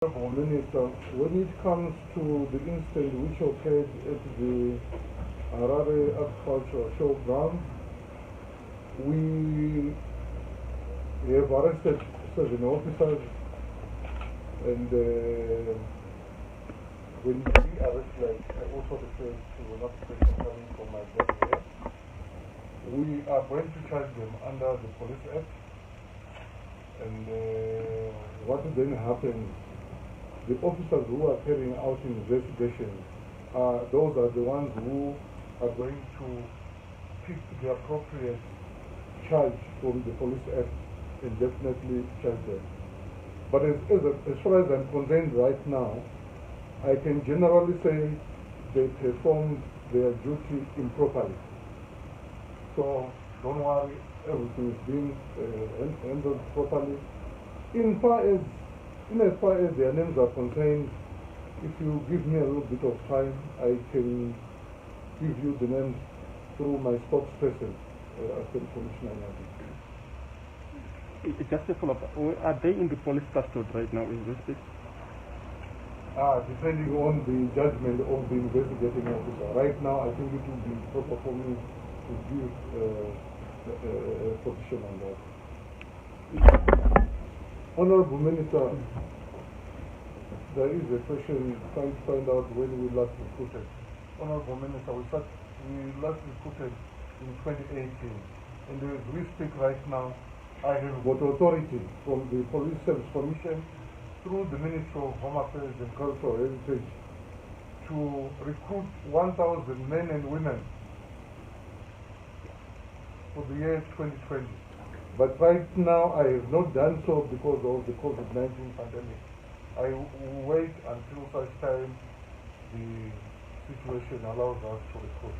Minister, when it comes to the incident which occurred at the Harare Agricultural Showground, we have arrested 7 officers, and when we arrest, like I also referred to an application coming from my brother here, we are going to charge them under the Police Act, and what then happens? The officers who are carrying out investigations, those are the ones who are going to pick the appropriate charge from the Police Act and definitely charge them. But as far as I'm concerned right now, I can generally say they performed their duty improperly. So don't worry, everything is being handled properly. As far as their names are concerned, if you give me a little bit of time, I can give you the names through my spokesperson, Assistant Commissioner Nyati. Just a follow-up. Are they in the police custody right now? Is this it? Depending on the judgment of the investigating officer. Right now, I think it would be proper for me to give a position on that. Honorable Minister, there is a question trying to find out when we last recruited. Honorable Minister, we last recruited in 2018, and as we speak right now, I have got authority from the Police Service Commission through the Ministry of Home Affairs and Cultural Heritage to recruit 1,000 men and women for the year 2020. But right now, I have not done so because of the COVID-19 pandemic. I will wait until such time the situation allows us to recruit.